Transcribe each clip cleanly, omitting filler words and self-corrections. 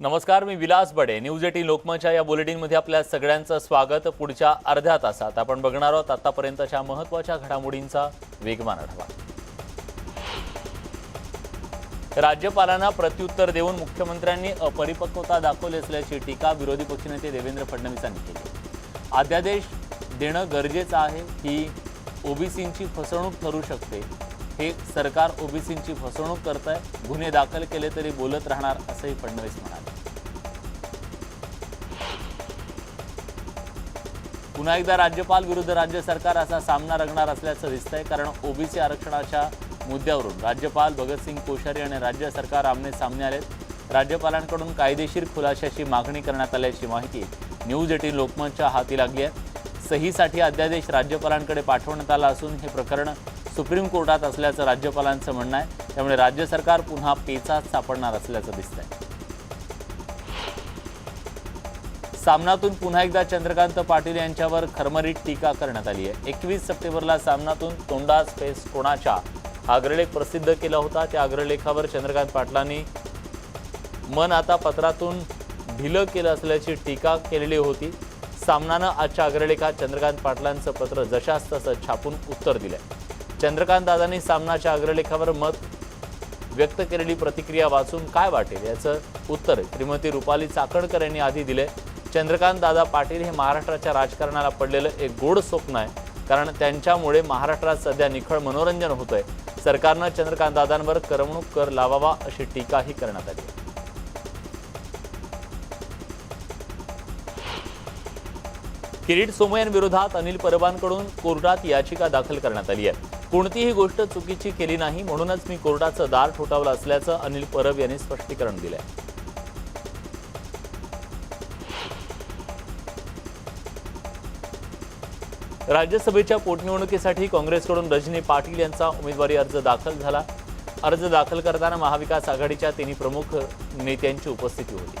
नमस्कार, मी विलास बडे. न्यूज 18 लोकमतच्या या बुलेटिनमध्ये आपल्या सगळ्यांचं स्वागत. पुढच्या अर्ध्या तासात आपण बघणार आहोत आतापर्यंतच्या महत्त्वाच्या घडामोडींचा वेगवान आढावा. राज्यपालांना प्रत्युत्तर देऊन मुख्यमंत्र्यांनी अपरिपक्वता दाखवली असल्याची टीका विरोधी पक्षनेते देवेंद्र फडणवीसांनी केली. अध्यादेश देणं गरजेचं आहे, ही ओबीसींची फसवणूक ठरू शकते. हे सरकार ओबीसींची फसवणूक करत आहे, गुन्हे दाखल केले तरी बोलत राहणार, असंही फडणवीस म्हणाले. पुन्हा एकदा राज्यपाल विरुद्ध राज्य सरकार असा सामना रंगणार असल्याचं दिसतंय. कारण ओबीसी आरक्षणाच्या मुद्द्यावरून राज्यपाल भगतसिंग कोश्यारी आणि राज्य सरकार आमने सामने आलेत. राज्यपालांकडून कायदेशीर खुलाशाची मागणी करण्यात आल्याची माहिती न्यूज 18 लोकमतच्या हाती लागली आहे. सहीसाठी अध्यादेश राज्यपालांकडे पाठवण्यात आला असून हे प्रकरण सुप्रीम कोर्टात असल्याचं राज्यपालांचं म्हणणं आहे. त्यामुळे राज्य सरकार पुन्हा पेचात सापडणार असल्याचं दिसतंय. सामनातून पुन्हा एकदा चंद्रकांत पाटील यांच्यावर खरमरीत टीका करण्यात आली आहे. 21 सप्टेंबरला सामनातून तोंडास फेस कोणाच्या हा अग्रलेख प्रसिद्ध केला होता. त्या अग्रलेखावर चंद्रकांत पाटलांनी मन आता पत्रातून ढिलं केलं असल्याची टीका केलेली होती. सामनानं आजच्या अग्रलेखात चंद्रकांत पाटलांचं पत्र जशास तसं छापून उत्तर दिलंय. चंद्रकांत दादांनी सामनाच्या अग्रलेखावर मत व्यक्त केलेली प्रतिक्रिया वाचून काय वाटेल याचं उत्तर श्रीमती रुपाली चाकणकर यांनी आधी दिले. चंद्रकांत दादा पाटील हे महाराष्ट्राच्या राजकारणाला पडलेलं एक गोड स्वप्न आहे. कारण त्यांच्यामुळे महाराष्ट्रात सध्या निखळ मनोरंजन होतंय. सरकारनं चंद्रकांत दादांवर करमणूक कर लावावा अशी टीकाही करण्यात आली. किरीट सोमय्यांविरोधात अनिल परबांकडून कोर्टात याचिका दाखल करण्यात आली आहे. कोणतीही गोष्ट चुकीची केली नाही, म्हणूनच मी कोर्टाचं दार ठोठावलं असल्याचं अनिल परब यांनी स्पष्टीकरण दिलंय. राज्यसभेच्या पोटनिवडणुकीसाठी काँग्रेसकडून रजनी पाटील यांचा उमेदवारी अर्ज दाखल झाला. अर्ज दाखल करताना महाविकास आघाडीच्या तिन्ही प्रमुख नेत्यांची उपस्थिती होती.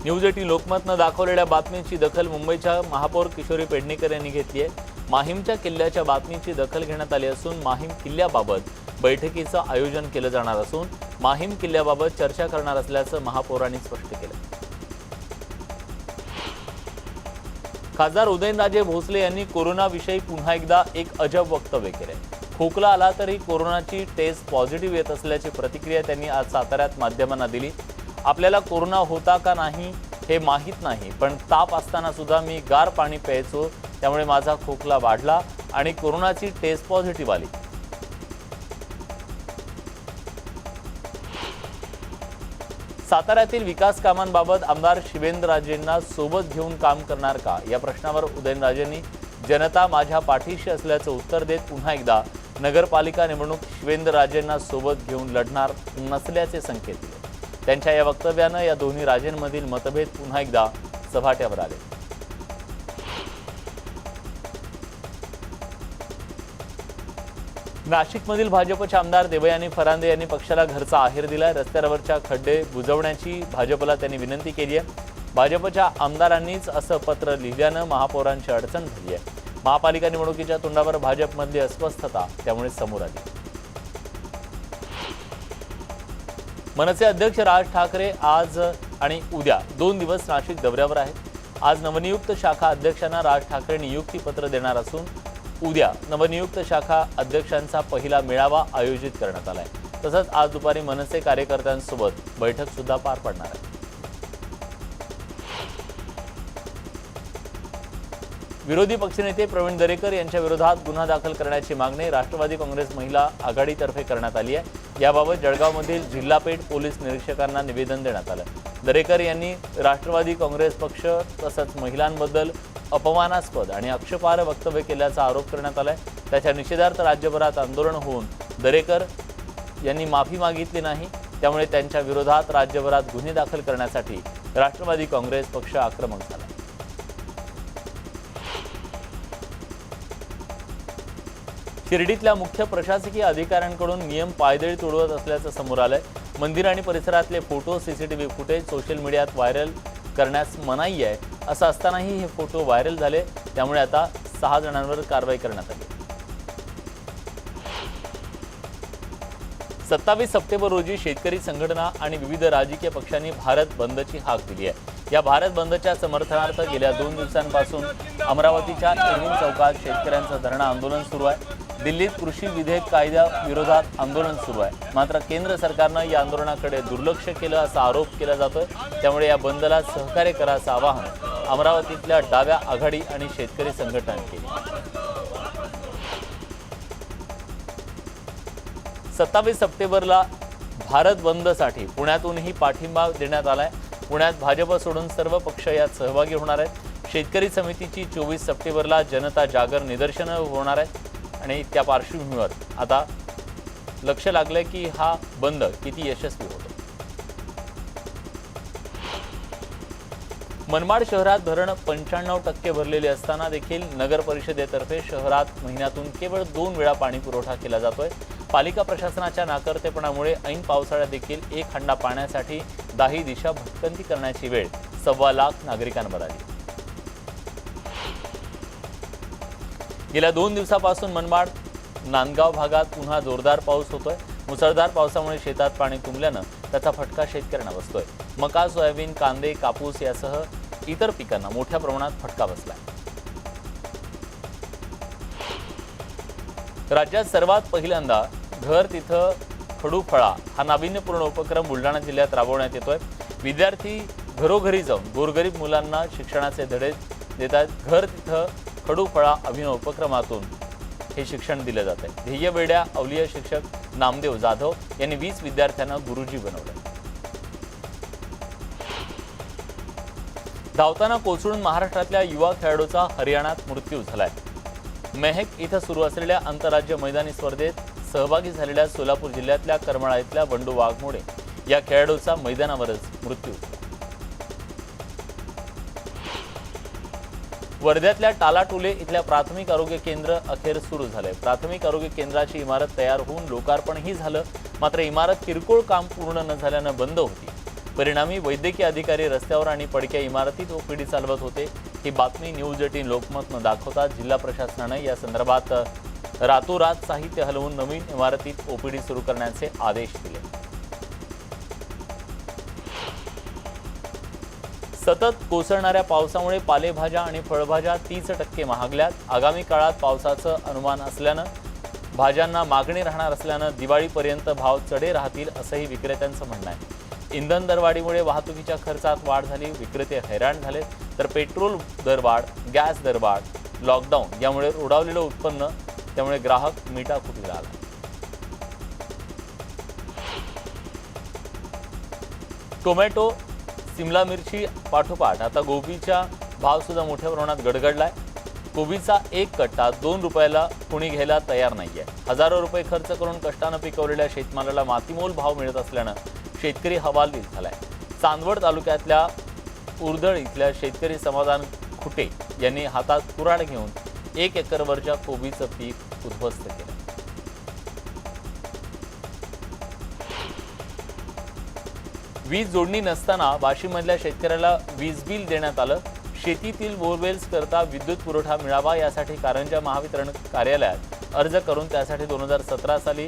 न्यूज 18 लोकमतनं दाखवलेल्या बातमीची दखल मुंबईच्या महापौर किशोरी पेडणेकर यांनी घेतली आहे. माहीमच्या किल्ल्याच्या बातमीची दखल घेण्यात आली असून माहीम किल्ल्याबाबत बैठकीचं आयोजन केलं जाणार असून माहीम किल्ल्याबाबत चर्चा करणार असल्याचं महापौरांनी स्पष्ट केलं. खासदार उदयनराजे भोसले यांनी कोरोनाविषयी पुन्हा एकदा एक अजब वक्तव्य केलंय. खोकला आला तरी कोरोनाची टेस्ट पॉझिटिव्ह येत असल्याची प्रतिक्रिया त्यांनी आज साताऱ्यात माध्यमांना दिली. आपल्याला कोरोना होता का नाही हे माहीत नाही, पण ताप असताना सुद्धा मी गार पाणी प्यायचो, त्यामुळे माझा खोकला वाढला आणि कोरोनाची टेस्ट पॉझिटिव्ह आली. साताऱ्यातील विकास कामांबाबत आमदार शिवेंद्रराजेंना सोबत घेऊन काम करणार का या प्रश्नावर उदयनराजेंनी जनता माझ्या पाठीशी असल्याचं उत्तर देत पुन्हा एकदा नगरपालिका निवडणूक शिवेंद्रराजेंना सोबत घेऊन लढणार नसल्याचे संकेत दिले. त्यांच्या या वक्तव्यानं या दोन्ही राजेंमधील मतभेद पुन्हा एकदा चव्हाट्यावर आले. नाशिकमधील भाजपचे आमदार देवयानी फरांदे यांनी पक्षाला घरचा आहेर दिलाय. रस्त्यावरच्या खड्डे बुजवण्याची भाजपला त्यांनी विनंती केली आहे. भाजपच्या आमदारांनीच असं पत्र लिहिल्यानं महापौरांची अडचण झाली आहे. महापालिका निवडणुकीच्या तोंडावर भाजपमधली अस्वस्थता त्यामुळे समोर आली. मनसे अध्यक्ष राज ठाकरे आज आणि उद्या 2 दिवस नाशिक दौऱ्यावर आहेत. आज नवनियुक्त शाखा अध्यक्षांना राज ठाकरे नियुक्ती पत्र देणार असून उद्या नवनियुक्त शाखा अध्यक्षांचा पहिला मेळावा आयोजित करण्यात आलाय. तसंच आज दुपारी मनसे कार्यकर्त्यांसोबत बैठक सुद्धा पार पडणार आहे. विरोधी पक्षनेते प्रवीण दरेकर यांच्या विरोधात गुन्हा दाखल करण्याची मागणी राष्ट्रवादी काँग्रेस महिला आघाडीतर्फे करण्यात आली आहे. याबाबत जळगावमधील जिल्हापेठ पोलीस निरीक्षकांना निवेदन देण्यात आलं. दरेकर यांनी राष्ट्रवादी काँग्रेस पक्ष तसंच महिलांबद्दल अपमानास्पद आणि आक्षेपार्ह वक्तव्य केल्याचा आरोप करण्यात आलाय. त्याच्या निषेधार्थ राज्यभरात आंदोलन होऊन दरेकर यांनी माफी मागितली नाही. त्यामुळे त्यांच्या विरोधात राज्यभरात गुन्हे दाखल करण्यासाठी राष्ट्रवादी काँग्रेस पक्ष आक्रमक झाला. शिर्डीतल्या मुख्य प्रशासकीय अधिकाऱ्यांकडून नियम पायदळी तोडवत असल्याचं समोर आलंय. मंदिर आणि परिसरातले फोटो, सीसीटीव्ही फुटेज सोशल मीडियात व्हायरल करण्यास मनाई आहे. असं असतानाही हे फोटो व्हायरल झाले. त्यामुळे आता 6 जणांवर कारवाई करण्यात आली. 27 सप्टेंबर रोजी शेतकरी संघटना आणि विविध राजकीय पक्षांनी भारत बंदची हाक दिली आहे। या भारत बंदच्या समर्थनार्थ गेल्या 2 दिवसांपासून अमरावतीच्या इरविन चौकात शेतकऱ्यांचं धरणं आंदोलन सुरू आहे। दिल्लीत कृषी विधेयक कायद्या विरोधात आंदोलन सुरू आहे। मात्र केंद्र सरकारनं या आंदोलनाकडे दुर्लक्ष केलं असा आरोप केला जातोय। त्यामुळे या बंदला सहकार्य करायचं आवाहन अमरावतीतल्या डाव्या आघाडी आणि शेतकरी संघटनांनी केले। 27 सप्टेंबरला भारत बंदसाठी पुण्यातूनही पाठिंबा देण्यात आलाय। पुण्यात भाजप सोडून सर्व पक्ष यात सहभागी होणार आहेत। शेतकरी समितीची 24 सप्टेंबरला जनता जागर निदर्शनं होणार आहेत आणि त्या पार्श्वभूमीवर आता लक्ष लागलंय की हा बंद किती यशस्वी होतो। मनमाड शहरात धरण 95% भरलेले असताना देखील नगर परिषदेतर्फे शहरात महिन्यातून केवळ 2 वेळा पाणी पुरवठा केला जातोय। पालिका प्रशासनाच्या नाकर्तेपणामुळे ऐन पावसाळ्यात देखील एक हंडा पाण्यासाठी 10 दिशा भटकंती करण्याची वेळ 1.25 लाख नागरिकांवर आली। गेल्या 2 दिवसापासून मनमाड नांदगाव भागात पुन्हा जोरदार पाऊस होतोय। मुसळधार पावसामुळे शेतात पाणी तुंबल्यानं त्याचा फटका शेतकऱ्यांना बसतोय। मका, सोयाबीन, कांदे, कापूस यासह इतर पिकांना मोठ्या प्रमाणात फटका बसलाय। राज्यात सर्वात पहिल्यांदा घर तिथं खडू फळा हा नाविन्यपूर्ण उपक्रम बुलढाणा जिल्ह्यात राबवण्यात येतोय। विद्यार्थी घरोघरी जाऊन गोरगरीब मुलांना शिक्षणाचे धडे देतात। घर तिथं खडू फळा अभिनव उपक्रमातून हे शिक्षण दिले जाते। ध्येयवेड्या अवलिया शिक्षक नामदेव जाधव यांनी 20 विद्यार्थ्यांना गुरुजी बनवले। धावताना कोसळून महाराष्ट्रातल्या युवा खेळाडूचा हरियाणात मृत्यू झालाय। मेहक इथं सुरू असलेल्या आंतरराज्य मैदानी स्पर्धेत सहभागी झालेल्या सोलापूर जिल्ह्यातल्या करमाळा इथल्या बंडू वाघमोडे या खेळाडूचा मैदानावरच मृत्यू झाला। वर्ध्यातल्या टालाटोले इथल्या प्राथमिक आरोग्य केंद्र अखेर सुरू झाले। प्राथमिक आरोग्य केंद्राची इमारत तयार होऊन लोकार्पणही झालं, मात्र इमारत किरकोळ काम पूर्ण न झाल्यानं बंद होती। परिणामी वैद्यकीय अधिकारी रस्त्यावर आणि पडक्या इमारतीत ओपीडी चालवत होते। ही बातमी न्यूज 18 लोकमतनं दाखवतात जिल्हा प्रशासनाने या संदर्भात रातोरात साहित्य हलवून नवीन इमारतीत ओपीडी सुरू करण्याचे आदेश दिले। सतत कोसळणाऱ्या पावसामुळे पालेभाज्या आणि फळभाज्या 30% महागल्यात। आगामी काळात पावसाचं अनुमान असल्यानं भाज्यांना मागणी राहणार असल्यानं दिवाळीपर्यंत भाव चढे राहतील असंही विक्रेत्यांचं म्हणणं आहे। इंधन दरवाढीमुळे वाहतुकीच्या खर्चात वाढ झाली, विक्रेते हैराण झाले, तर पेट्रोल दरवाढ, गॅस दरवाढ, लॉकडाऊन यामुळे उडावलेलं उत्पन्न, त्यामुळे ग्राहक मिठाकुटीला आला। टोमॅटो, सिमला मिरची पाठोपाठ आता गोबीचा भाव सुद्धा मोठ्या प्रमाणात गडगडलाय। कोबीचा एक कट्टा 2 रुपयाला कोणी घ्यायला तयार नाहीये। हजारो रुपये खर्च करून कष्टानं पिकवलेल्या शेतमालाला मातीमोल भाव मिळत असल्यानं शेतकरी हवालदिल झालाय। चांदवड तालुक्यातल्या उर्दळ इथल्या शेतकरी समाधान खुटे यांनी हातात कुऱ्हाड घेऊन 1 एकरवरच्या कोबीचं पीक उद्ध्वस्त केलं। वीज जोडणी नसताना वाशीमधल्या शेतकऱ्याला वीज बिल देण्यात आलं। शेतीतील बोरवेल्स करता विद्युत पुरवठा मिळावा यासाठी कारंजा महावितरण कार्यालयात अर्ज करून त्यासाठी 2017 साली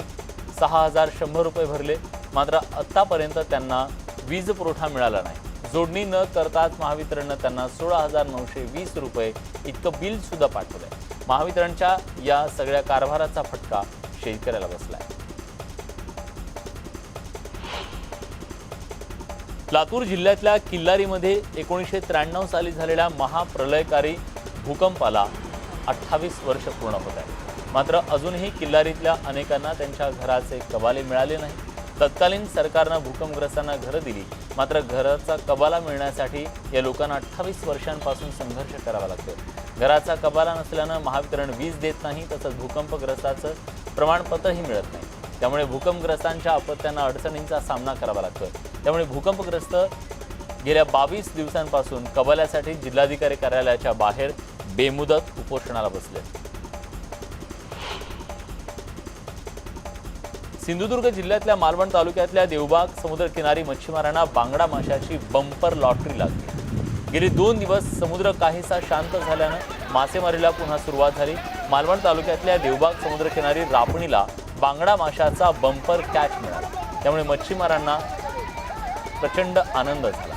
6100 रुपये भरले, मात्र आत्तापर्यंत त्यांना वीज पुरवठा मिळाला नाही। जोडणी न करताच महावितरणनं त्यांना 16,920 रुपये इतकं बिल सुद्धा पाठवलंय। महावितरणच्या या सगळ्या कारभाराचा फटका शेतकऱ्याला बसलाय। लातूर जिल्ह्यातल्या किल्लारीमध्ये 1993 साली झालेल्या महाप्रलयकारी भूकंपाला 28 वर्ष पूर्ण होत आहे। मात्र अजूनही किल्लारीतल्या अनेकांना त्यांच्या घराचे कबाले मिळाले नाही। तत्कालीन सरकारनं भूकंपग्रस्तांना घरं दिली, मात्र घराचा कबाला मिळण्यासाठी या लोकांना 28 वर्षांपासून संघर्ष करावा लागतो। घराचा कबाला नसल्यानं महावितरण वीज देत नाही, तसंच भूकंपग्रस्ताचं प्रमाणपत्रही मिळत नाही। त्यामुळे भूकंपग्रस्तांच्या अपत्यांना अडचणींचा सामना करावा लागतोय। त्यामुळे भूकंपग्रस्त गेल्या 22 दिवसांपासून कबाल्यासाठी जिल्हाधिकारी कार्यालयाच्या बाहेर बेमुदत उपोषणाला बसले। सिंधुदुर्ग जिल्ह्यातल्या मालवण तालुक्यातल्या देवबाग समुद्रकिनारी मच्छीमारांना बांगडा माशाची बंपर लॉटरी लागली। गेली 2 दिवस समुद्र काहीसा शांत झाल्यानं मासेमारीला पुन्हा सुरुवात झाली। मालवण तालुक्यातल्या देवबाग समुद्रकिनारी रापणीला बांगडा माशाचा बंपर कॅच मिळाला। त्यामुळे मच्छीमारांना प्रचंड आनंद झाला।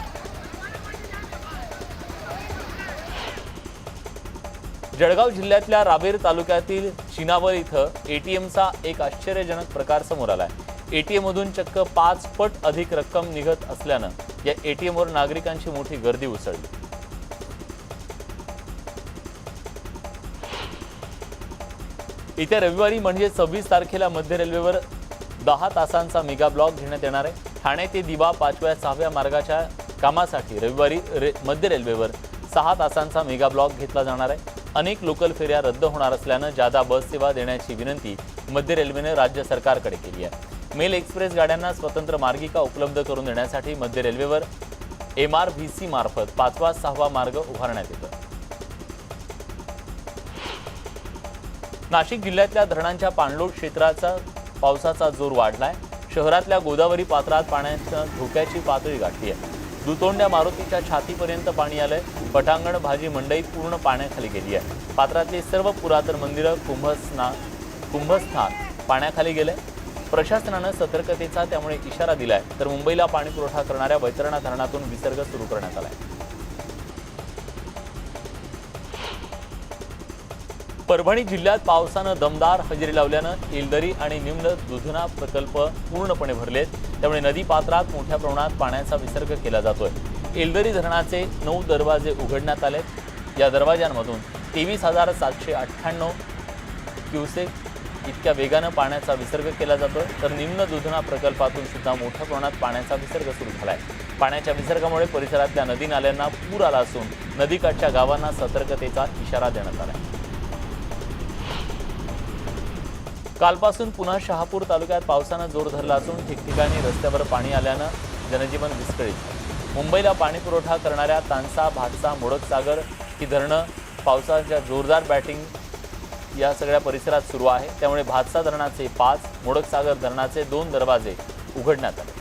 जळगाव जिल्ह्यातल्या रावेर तालुक्यातील चिनावर इथं एटीएमचा एक आश्चर्यजनक प्रकार समोर आलाय। एटीएम मधून चक्क 5 पट अधिक रक्कम निघत असल्यानं या एटीएमवर नागरिकांची मोठी गर्दी उसळली। येत्या रविवारी म्हणजे 26 तारखेला मध्य रेल्वेवर 10 तासांचा मेगा ब्लॉक घेण्यात येणार आहे। ठाणे ते दिवा 5व्या 6व्या मार्गाच्या कामासाठी रविवारी मध्य रेल्वेवर 6 तासांचा मेगा ब्लॉक घेतला जाणार आहे। अनेक लोकल फेऱ्या रद्द होणार असल्यानं जादा बस सेवा देण्याची विनंती मध्य रेल्वेने राज्य सरकारकडे केली आहे। मेल एक्सप्रेस गाड्यांना स्वतंत्र मार्गिका उपलब्ध करून देण्यासाठी मध्य रेल्वेवर MRVC मार्फत 5वा 6वा मार्ग उभारण्यात येतो। नाशिक जिल्ह्यातल्या धरणांच्या पाणलोट क्षेत्राचा पावसाचा जोर वाढलाय। शहरातल्या गोदावरी पात्रात पाण्याच्या धोक्याची पातळी गाठली आहे। दुतोंड्या मारुतीच्या छातीपर्यंत पाणी आलंय। पटांगण भाजी मंडई पूर्ण पाण्याखाली गेली आहे। पात्रातली सर्व पुरातन मंदिरं कुंभस्थान पाण्याखाली गेले। प्रशासनानं सतर्कतेचा त्यामुळे इशारा दिलाय। तर मुंबईला पाणी पुरवठा करणाऱ्या वैतरणा धरणातून विसर्ग सुरू करण्यात आलाय। परभणी जिल्ह्यात पावसानं दमदार हजेरी लावल्यानं येलदरी आणि निम्न दुधना प्रकल्प पूर्णपणे भरलेत। त्यामुळे नदी पात्रात मोठ्या प्रमाणात पाण्याचा विसर्ग केला जातोय। येलदरी धरणाचे 9 दरवाजे उघडण्यात आलेत। या दरवाजांमधून 23,798 क्युसेक इतक्या वेगानं पाण्याचा विसर्ग केला जातोय। तर निम्न दुधना प्रकल्पातून सुद्धा मोठ्या प्रमाणात पाण्याचा विसर्ग सुरू झालाय। पाण्याच्या विसर्गामुळे परिसरातल्या नदी नाल्यांना पूर आला असून नदीकाठच्या गावांना सतर्कतेचा इशारा देण्यात आलाय। कालपासून पुन्हा शहापूर तालुक्यात पावसानं जोर धरला असून ठिकठिकाणी रस्त्यावर पाणी आल्यानं जनजीवन विस्कळीत। मुंबईला पाणी पुरवठा करणाऱ्या तानसा, भातसा, मोडकसागर ही धरणं पावसाच्या जोरदार बॅटिंग या सगळ्या परिसरात सुरू आहे। त्यामुळे भातसा धरणाचे 5, मोडकसागर धरणाचे 2 दरवाजे उघडण्यात आले।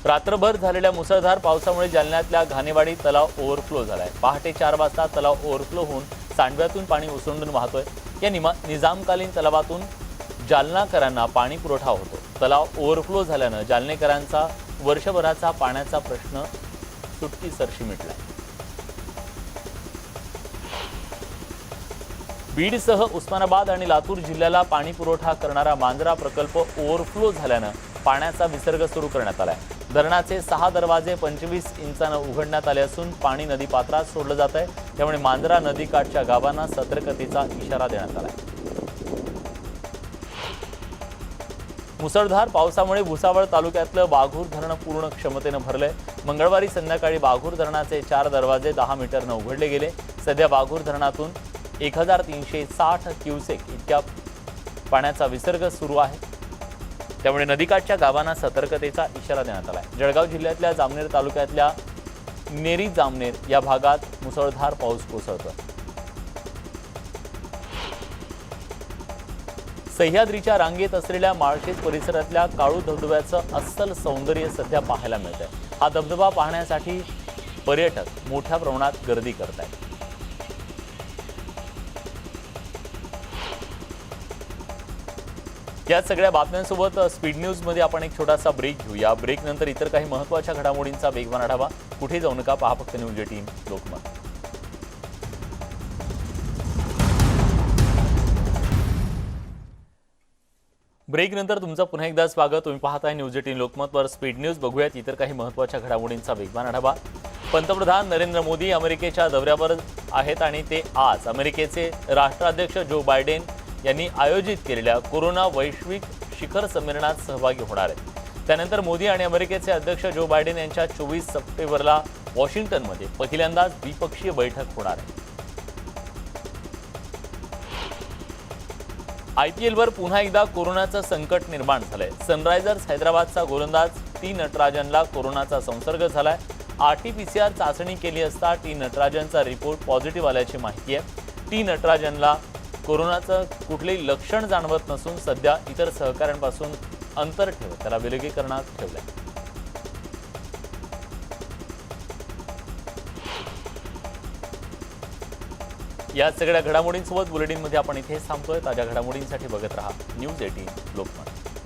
रात्रभर झालेल्या मुसळधार पावसामुळे जालन्यातल्या घाणेवाडी तलाव ओव्हरफ्लो झालाय। पहाटे 4 वाजता तलाव ओव्हरफ्लो होऊन सांडव्यातून पाणी ओसंडून वाहतोय। या निजामकालीन तलावातून जालनाकरांना पाणी पुरवठा होतो। तलाव ओव्हरफ्लो झाल्यानं जालनेकरांचा वर्षभराचा पाण्याचा प्रश्न सुटकीसरशी मिटलाय। बीडसह उस्मानाबाद आणि लातूर जिल्ह्याला पाणी पुरवठा करणारा मांजरा प्रकल्प ओव्हरफ्लो झाल्यानं पाण्याचा विसर्ग सुरू करण्यात आलाय। धरणाचे 6 दरवाजे 25 इंचानं उघडण्यात आले असून पाणी नदीपात्रात सोडलं जात आहे। त्यामुळे मांजरा नदीकाठच्या गावांना सतर्कतेचा इशारा देण्यात आलाय। मुसळधार पावसामुळे भुसावळ तालुक्यातलं वाघूर धरण पूर्ण क्षमतेनं भरलंय। मंगळवारी संध्याकाळी वाघूर धरणाचे 4 दरवाजे 10 मीटरनं उघडले गेले। सध्या वाघूर धरणातून 1360 क्युसेक इतक्या पाण्याचा विसर्ग सुरू आहे। त्यामुळे नदीकाठच्या गावांना सतर्कतेचा इशारा देण्यात आलाय। जळगाव जिल्ह्यातल्या जामनेर तालुक्यातल्या नेरी जामनेर या भागात मुसळधार पाऊस कोसळतोय। सह्याद्रीच्या रांगेत असलेल्या माळशेज परिसरातल्या काळू धबधब्याचं अस्सल सौंदर्य सध्या पाहायला मिळतंय। हा धबधबा पाहण्यासाठी पर्यटक मोठ्या प्रमाणात गर्दी करत आहेत। या सगळ्या बातम्यांसोबत स्पीड न्यूज मध्ये आपण एक छोटासा ब्रेक घेऊया। ब्रेक नंतर इतर काही महत्त्वाच्या घडामोडींचा वेगवान आढावा। कुठे जाऊ नका, पहा फक्त न्यूज 18 लोकमत। ब्रेक नंतर तुमचं पुन्हा एकदा स्वागत। तुम्ही पाहताय न्यूज 18 लोकमतवर स्पीड न्यूज। बघूयात इतर काही महत्त्वाच्या घडामोडींचा वेगवान आढावा। पंतप्रधान नरेंद्र मोदी अमेरिकेच्या दौऱ्यावर आहेत आणि ते आज अमेरिकेचे राष्ट्राध्यक्ष जो बायडेन यांनी आयोजित केलेल्या कोरोना वैश्विक शिखर संमेलनात सहभागी होणार आहेत। त्यानंतर मोदी आणि अमेरिकेचे अध्यक्ष जो बायडेन यांच्या 24 सप्टेंबरला वॉशिंग्टनमध्ये पहिल्यांदाच द्विपक्षीय बैठक होणार आहे। IPLवर पुन्हा एकदा कोरोनाचं संकट निर्माण झालंय। सनरायझर्स हैदराबादचा गोलंदाज टी नटराजनला कोरोनाचा संसर्ग झालाय। RT-PCR चाचणी केली असता टी नटराजनचा रिपोर्ट पॉझिटिव्ह आल्याची माहिती आहे। टी नटराजनला कोरोनाचं कुठलेही लक्षण जाणवत नसून सध्या इतर सहकाऱ्यांपासून अंतर ठेवत त्याला विलगीकरणात ठेवलंय। या सगळ्या घडामोडींसोबत बुलेटिनमध्ये आपण इथेच थांबतोय. ताज्या घडामोडींसाठी बघत रहा न्यूज 18 लोकमत.